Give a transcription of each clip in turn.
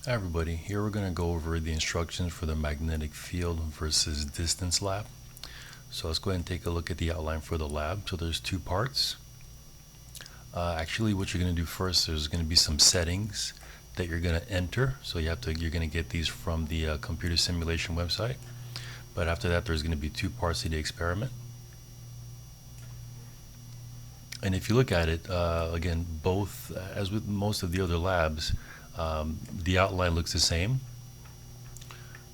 Hi everybody, here we're going to go over the instructions for the magnetic field versus distance lab. So let's go ahead and take a look at the outline for the lab. So there's two parts. Actually what you're going to do first, there's going to be some settings that you're going to enter. So you're going to get these from the computer simulation website. But after that there's going to be two parts to the experiment. And if you look at it, again, both, as with most of the other labs, the outline looks the same.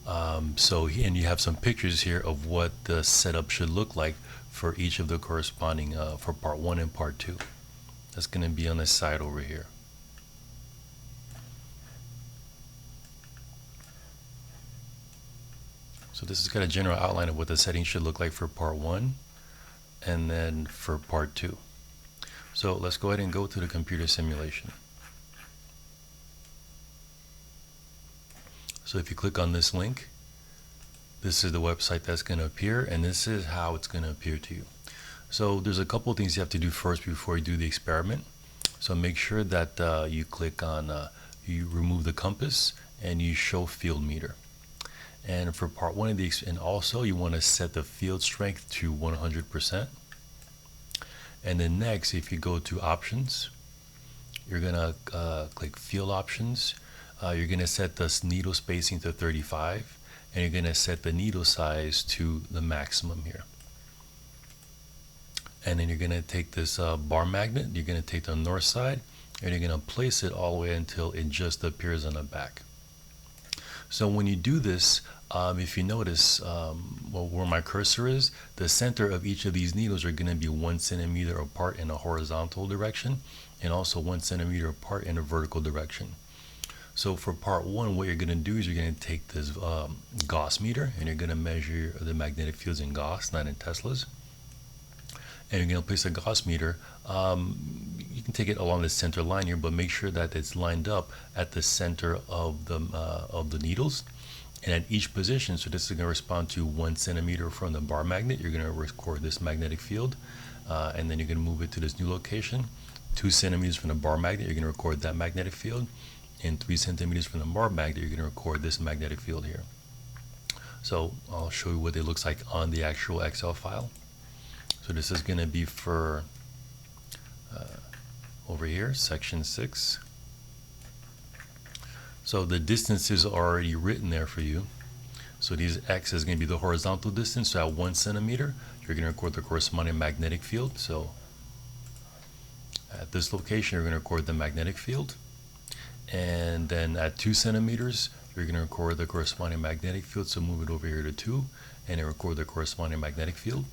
And you have some pictures here of what the setup should look like for each of the corresponding, for part 1 and part 2. That's going to be on this side over here. So this is got a general outline of what the settings should look like for part 1 and then for part 2. So let's go ahead and go to the computer simulation. So if you click on this link, this is the website that's going to appear, and this is how it's going to appear to you. So there's a couple of things you have to do first before you do the experiment. So make sure that you click on, you remove the compass and you show field meter. And for part 1 of the, and also you want to set the field strength to 100%. And then next, if you go to options, you're going to click field options. You're going to set the needle spacing to 35, and you're going to set the needle size to the maximum here. And then you're going to take this bar magnet, you're going to take the north side, and you're going to place it all the way until it just appears on the back. So when you do this, if you notice where my cursor is, the center of each of these needles are going to be 1 centimeter apart in a horizontal direction, and also 1 centimeter apart in a vertical direction. So for part 1, what you're going to do is you're going to take this Gauss meter, and you're going to measure the magnetic fields in Gauss, not in Teslas. And you're going to place a Gauss meter. You can take it along the center line here, but make sure that it's lined up at the center of the needles. And at each position, so this is going to respond to 1 centimeter from the bar magnet. You're going to record this magnetic field, and then you're going to move it to this new location. 2 centimeters from the bar magnet, you're going to record that magnetic field. And 3 centimeters from the bar magnet, you're going to record this magnetic field here. So I'll show you what it looks like on the actual Excel file. So this is going to be for over here, section 6. So the distances are already written there for you. So these X is going to be the horizontal distance. So at 1 centimeter, you're going to record the corresponding magnetic field. So at this location, you're going to record the magnetic field. And then at 2 centimeters, you're going to record the corresponding magnetic field. So move it over here to 2 and then record the corresponding magnetic field.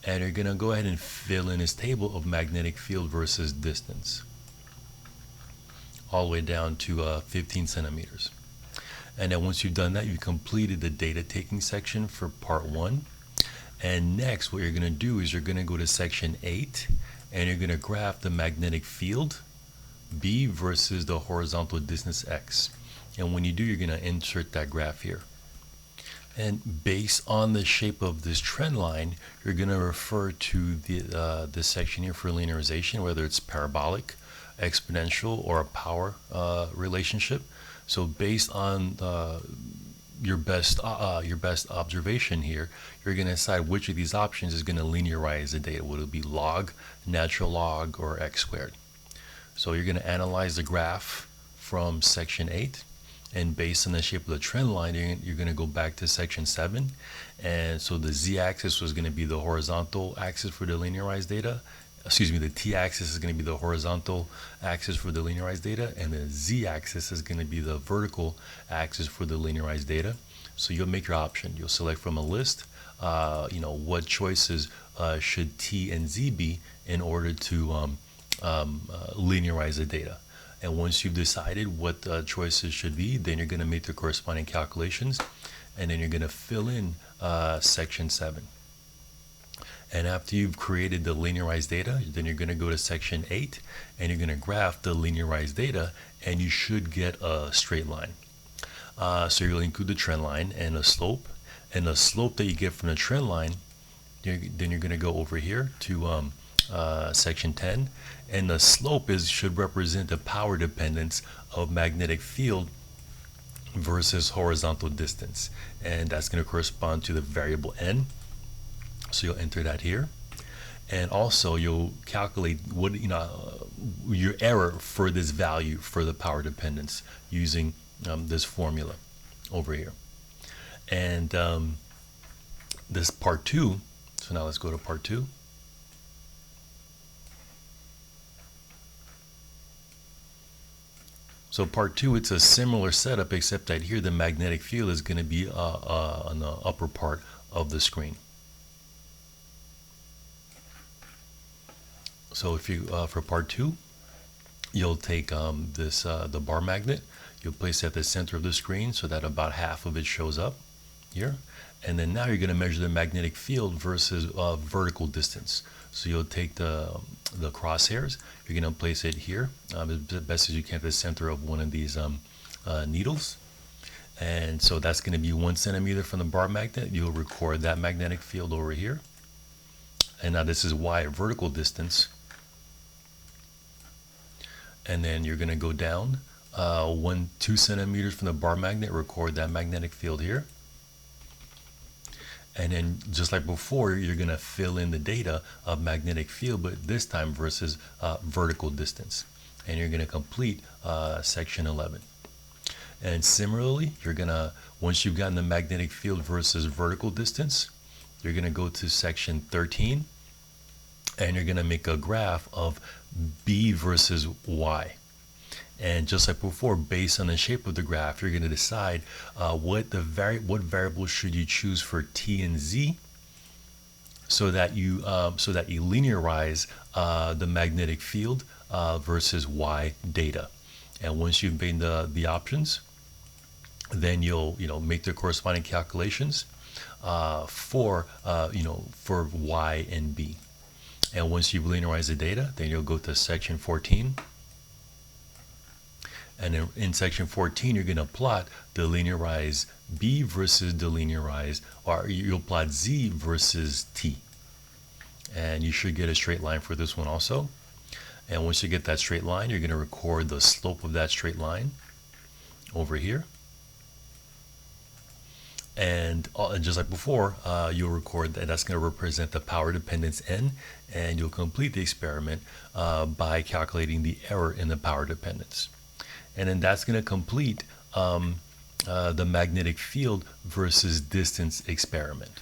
And you're going to go ahead and fill in this table of magnetic field versus distance all the way down to 15 centimeters. And then once you've done that, you've completed the data taking section for part 1. And next, what you're going to do is you're going to go to section 8 and you're going to graph the magnetic field B versus the horizontal distance X. And when you do, you're going to insert that graph here. And based on the shape of this trend line, you're going to refer to this section here for linearization, whether it's parabolic, exponential, or a power relationship. So based on your best observation here, you're going to decide which of these options is going to linearize the data. Will it be log, natural log, or x squared? So you're going to analyze the graph from section 8, and based on the shape of the trend line, you're going to go back to section 7. And so the z-axis was going to be the horizontal axis for the linearized data. Excuse me, the t-axis is going to be the horizontal axis for the linearized data, and the z-axis is going to be the vertical axis for the linearized data. So you'll make your option. You'll select from a list, what choices should t and z be in order to linearize the data. And once you've decided what the choices should be, then you're going to make the corresponding calculations, and then you're going to fill in section 7. And after you've created the linearized data, then you're going to go to section 8, and you're going to graph the linearized data, and you should get a straight line. So you'll include the trend line and the slope. And the slope that you get from the trend line, then you're going to go over here to section 10, and the slope should represent the power dependence of magnetic field versus horizontal distance, and that's going to correspond to the variable n. So you'll enter that here, and also you'll calculate what your error for this value for the power dependence using this formula over here. And this part 2, so now let's go to part 2. So part 2, it's a similar setup, except that here the magnetic field is going to be on the upper part of the screen. So if you for part 2, you'll take the bar magnet, you'll place it at the center of the screen so that about half of it shows up here, and then now you're going to measure the magnetic field versus vertical distance. So you'll take the crosshairs, you're going to place it here as best as you can at the center of one of these needles, and so that's going to be 1 centimeter from the bar magnet. You'll record that magnetic field over here, and now this is y, vertical distance, and then you're going to go down 2 centimeters from the bar magnet, record that magnetic field here. And then just like before, you're going to fill in the data of magnetic field, but this time versus vertical distance. And you're going to complete section 11. And similarly, you're going to, once you've gotten the magnetic field versus vertical distance, you're going to go to section 13, and you're going to make a graph of B versus Y. And just like before, based on the shape of the graph, you're going to decide what variable should you choose for t and z, so that you linearize the magnetic field versus y data. And once you've made the options, then you'll make the corresponding calculations for y and b. And once you've linearized the data, then you'll go to section 14. And in section 14, you're going to plot the linearized B versus the linearized, or you'll plot Z versus T. And you should get a straight line for this one also. And once you get that straight line, you're going to record the slope of that straight line over here. And just like before, you'll record that. That's going to represent the power dependence N, and you'll complete the experiment by calculating the error in the power dependence. And then that's going to complete the magnetic field versus distance experiment.